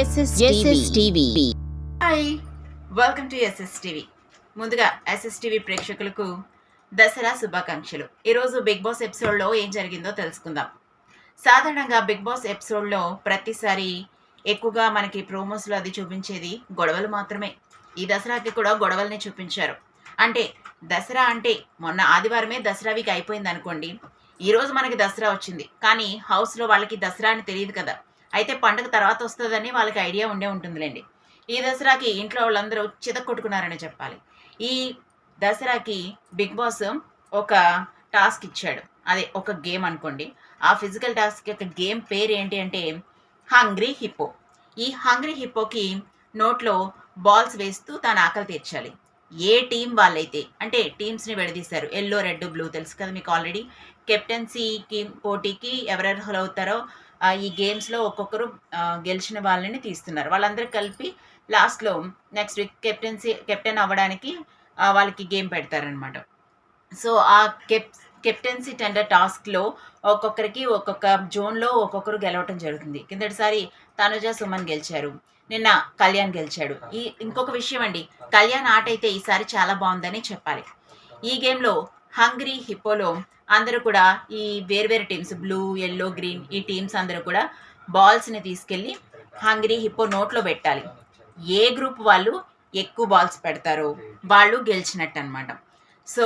SSTV. Hi, welcome to SSTV. ముందుగా SSTV ప్రేక్షకులకు దసరా శుభాకాంక్షలు. ఈరోజు బిగ్ బాస్ ఎపిసోడ్లో ఏం జరిగిందో తెలుసుకుందాం. సాధారణంగా బిగ్ బాస్ ఎపిసోడ్లో ప్రతిసారి ఎక్కువగా మనకి ప్రోమోస్లో అది చూపించేది గొడవలు మాత్రమే. ఈ దసరాకి కూడా గొడవల్ని చూపించారు. అంటే దసరా అంటే మొన్న ఆదివారమే దసరా వీక్ అయిపోయింది అనుకోండి. ఈరోజు మనకి దసరా వచ్చింది, కానీ హౌస్లో వాళ్ళకి దసరా అని తెలియదు కదా. అయితే పండుగ తర్వాత వస్తుందని వాళ్ళకి ఐడియా ఉండే ఉంటుందిలేండి. ఈ దసరాకి ఇంట్లో వాళ్ళందరూ చితక్కొట్టుకున్నారని చెప్పాలి. ఈ దసరాకి బిగ్ బాస్ ఒక టాస్క్ ఇచ్చాడు. అదే ఒక గేమ్ అనుకోండి. ఆ ఫిజికల్ టాస్క్ యొక్క గేమ్ పేరు ఏంటి అంటే హంగ్రీ హిప్పో. ఈ హంగ్రీ హిప్పోకి నోట్లో బాల్స్ వేస్తూ తన ఆకలి తీర్చాలి. ఏ టీం వాళ్ళైతే, అంటే టీమ్స్ని విడదీశారు. ఎల్లో, రెడ్, బ్లూ తెలుసు కదా మీకు ఆల్రెడీ. కెప్టెన్సీకి పోటీకి ఎవరెవరు అవుతారో ఈ గేమ్స్లో ఒక్కొక్కరు గెలిచిన వాళ్ళని తీస్తున్నారు. వాళ్ళందరూ కలిపి లాస్ట్లో నెక్స్ట్ వీక్ కెప్టెన్ అవ్వడానికి వాళ్ళకి గేమ్ పెడతారనమాట. సో ఆ కెప్టెన్సీ టెండర్ టాస్క్లో ఒక్కొక్కరికి ఒక్కొక్క జోన్లో ఒక్కొక్కరు గెలవటం జరుగుతుంది. కిందటిసారి తనుజ, సుమన్ గెలిచారు. నిన్న కళ్యాణ్ గెలిచాడు. ఇంకొక విషయం అండి, కళ్యాణ్ ఆట అయితే ఈసారి చాలా బాగుందని చెప్పాలి. ఈ గేమ్లో హంగ్రీ హిప్పోలో అందరూ కూడా ఈ వేర్వేరు టీమ్స్, బ్లూ, ఎల్లో, గ్రీన్, ఈ టీమ్స్ అందరూ కూడా బాల్స్ని తీసుకెళ్ళి హంగ్రీ హిప్పో నోట్లో పెట్టాలి. ఏ గ్రూప్ వాళ్ళు ఎక్కువ బాల్స్ పెడతారో వాళ్ళు గెలిచినట్టు అనమాట. సో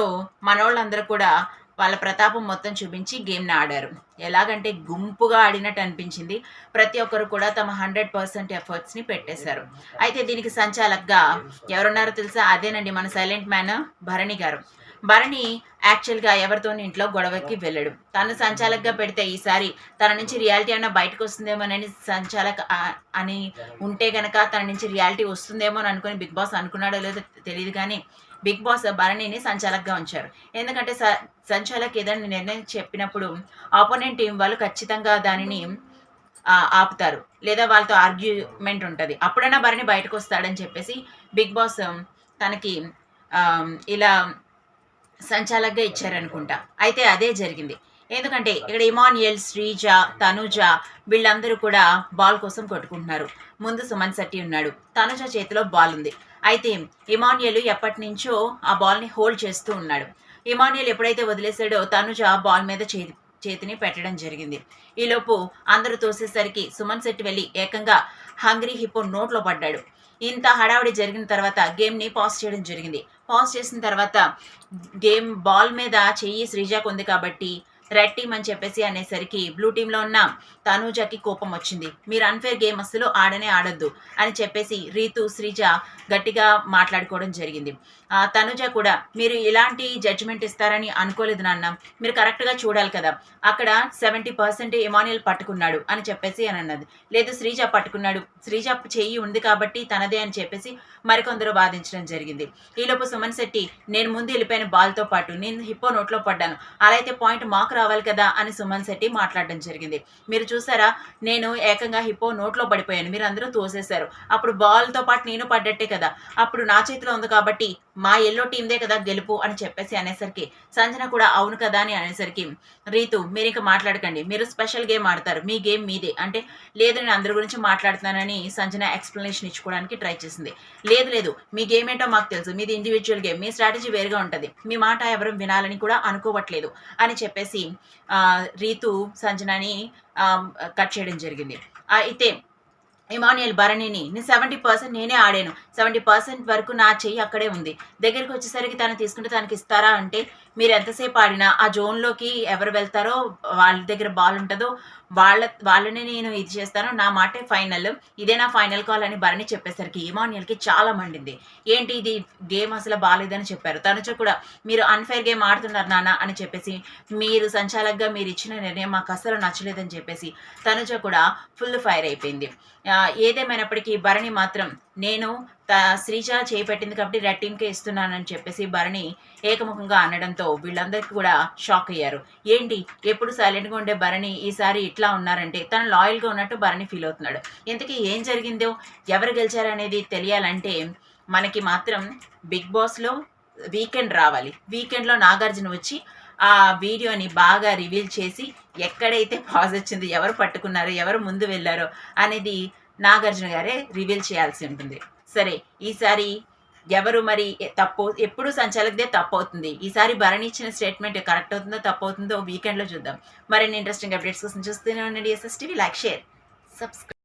మనోళ్ళందరూ కూడా వాళ్ళ ప్రతాపం మొత్తం చూపించి గేమ్ని ఆడారు. ఎలాగంటే గుంపుగా ఆడినట్టు అనిపించింది. ప్రతి ఒక్కరు కూడా తమ 100% ఎఫర్ట్స్ని పెట్టేశారు. అయితే దీనికి సంచాలకుగా ఎవరున్నారో తెలుసా? అదేనండి మన సైలెంట్ మ్యాన్ భరణి గారు. భరణి యాక్చువల్గా ఎవరితో ఇంట్లో గొడవకి వెళ్ళడు. తను సంచాలకుగా పెడితే ఈసారి తన నుంచి రియాలిటీ అన్న బయటకు వస్తుందేమోనని సంచాలక అని ఉంటే గనక తన నుంచి రియాలిటీ వస్తుందేమో అని అనుకుని బిగ్ బాస్ అనుకున్నాడో లేదో తెలియదు, కానీ బిగ్ బాస్ భరణిని సంచాలకుగా ఉంచారు. ఎందుకంటే సంచాలక్ ఏదైనా నిర్ణయం చెప్పినప్పుడు ఆపోనెంట్ టీం వాళ్ళు ఖచ్చితంగా దానిని ఆపుతారు, లేదా వాళ్ళతో ఆర్గ్యుమెంట్ ఉంటుంది. అప్పుడైనా భరణి బయటకు వస్తాడని చెప్పేసి బిగ్ బాస్ తనకి ఇలా సంచాలకుగా ఇచ్చారనుకుంటా. అయితే అదే జరిగింది. ఎందుకంటే ఇక్కడ ఇమాన్యుయల్, శ్రీజ, తనుజ వీళ్ళందరూ కూడా బాల్ కోసం కొట్టుకుంటున్నారు. ముందు సుమన్ శెట్టి ఉన్నాడు. తనుజ చేతిలో బాల్ ఉంది. అయితే ఇమాన్యుయల్ ఎప్పటి నుంచో ఆ బాల్ని హోల్డ్ చేస్తూ ఉన్నాడు. ఇమాన్యుయల్ ఎప్పుడైతే వదిలేసాడో తనుజ బాల్ మీద చేతిని పెట్టడం జరిగింది. ఈలోపు అందరూ తోసేసరికి సుమన్ శెట్టి వెళ్ళి ఏకంగా హంగ్రీ హిప్పో నోట్లో పడ్డాడు. ఇంత హడావిడి జరిగిన తర్వాత గేమ్ని పాజ్ చేయడం జరిగింది. పాజ్ చేసిన తర్వాత గేమ్ బాల్ మీద చెయ్యి శ్రీజాకు ఉంది కాబట్టి రెడ్ టీమ్ అని చెప్పేసి అనేసరికి బ్లూ టీంలో ఉన్న తనూజకి కోపం వచ్చింది. మీరు అన్ఫేర్ గేమ్ అసలు ఆడొద్దు అని చెప్పేసి రీతు, శ్రీజ గట్టిగా మాట్లాడుకోవడం జరిగింది. తనుజ కూడా మీరు ఇలాంటి జడ్జిమెంట్ ఇస్తారని అనుకోలేదు నాన్న, మీరు కరెక్ట్గా చూడాలి కదా, అక్కడ 70% ఇమాన్యుయల్ పట్టుకున్నాడు అని చెప్పేసి అని అన్నది. లేదు శ్రీజ పట్టుకున్నాడు, శ్రీజ చెయ్యి ఉంది కాబట్టి తనదే అని చెప్పేసి మరికొందరు వాదించడం జరిగింది. ఈలోపు సుమన్ శెట్టి నేను ముందు వెళ్ళిపోయిన బాల్తో పాటు నేను హిప్పో నోట్లో పడ్డాను, అలా అయితే పాయింట్ మాకు రావాలి కదా అని సుమన్ శెట్టి మాట్లాడడం జరిగింది. మీరు చూసారా, నేను ఏకంగా హిప్పో నోట్లో పడిపోయాను, మీరు అందరూ తోసేశారు, అప్పుడు బాల్తో పాటు నేను పడ్డట్టే కదా, అప్పుడు నా చేతిలో ఉంది కాబట్టి మా ఎల్లో టీందే కదా గెలుపు అని చెప్పేసి అనేసరికి సంజన కూడా అవును కదా అని అనేసరికి రీతు మీరు ఇంకా మాట్లాడకండి, మీరు స్పెషల్ గేమ్ ఆడతారు, మీ గేమ్ మీదే అంటే లేదు నేను అందరి గురించి మాట్లాడుతున్నానని సంజన ఎక్స్ప్లెనేషన్ ఇచ్చుకోవడానికి ట్రై చేసింది. లేదు మీ గేమ్ ఏంటో మాకు తెలుసు, మీది ఇండివిజువల్ గేమ్, మీ స్ట్రాటజీ వేరుగా ఉంటుంది, మీ మాట ఎవరు వినాలని కూడా అనుకోవట్లేదు అని చెప్పేసి రీతు సంజనని కట్ చేయడం జరిగింది. అయితే ఇమాన్యుయల్ భరణిని నేను 70% నేనే ఆడాను, 70% వరకు నా చెయ్యి అక్కడే ఉంది, దగ్గరికి వచ్చేసరికి తను తీసుకుంటే తనకి ఇస్తారా అంటే మీరు ఎంతసేపు ఆడినా ఆ జోన్లోకి ఎవరు వెళ్తారో వాళ్ళ దగ్గర బాల్ ఉంటుందో వాళ్ళని నేను ఇది చేస్తాను, నా మాటే ఫైనల్, ఇదే నా ఫైనల్ కాల్ అని భరణి చెప్పేసరికి ఇమాన్యుయల్కి చాలా మండింది. ఏంటి ఇది గేమ్ అసలు బాగాలేదని చెప్పారు. తనుజ కూడా మీరు అన్ఫేర్ గేమ్ ఆడుతున్నారు నాన్న అని చెప్పేసి మీరు సంచాలకుగా మీరు ఇచ్చిన నిర్ణయం మాకు అసలు నచ్చలేదని చెప్పేసి తనుజ కూడా ఫుల్ ఫైర్ అయిపోయింది. ఏదేమైనప్పటికీ భరణి మాత్రం నేను శ్రీజ చేపెట్టింది కాబట్టి రెడ్ టీమ్కే ఇస్తున్నానని చెప్పేసి భరణి ఏకముఖంగా అనడంతో వీళ్ళందరికీ కూడా షాక్ అయ్యారు. ఏంటి ఎప్పుడు సైలెంట్గా ఉండే భరణి ఈసారి ఇట్లా ఉన్నారంటే తను లాయల్గా ఉన్నట్టు భరణి ఫీల్ అవుతున్నాడు. ఇంతకీ ఏం జరిగిందో ఎవరు గెలిచారనేది తెలియాలంటే మనకి మాత్రం బిగ్ బాస్లో వీకెండ్ రావాలి. వీకెండ్లో నాగార్జున వచ్చి ఆ వీడియోని బాగా రివీల్ చేసి ఎక్కడైతే పాజ్ వచ్చింది, ఎవరు పట్టుకున్నారో, ఎవరు ముందు వెళ్ళారో అనేది నాగార్జున గారే రివీల్ చేయాల్సి ఉంటుంది. సరే, ఈసారి ఎవరు మరి తప్పు, ఎప్పుడు సంచాలకుదే తప్పు అవుతుంది. ఈసారి భరణి ఇచ్చిన స్టేట్మెంట్ కరెక్ట్ అవుతుందో తప్పు అవుతుందో వీకెండ్లో చూద్దాం. మరిన్ని ఇంట్రెస్టింగ్ అప్డేట్స్ కోసం చూస్తూనే ఉండండి SS TV. Like, share, subscribe.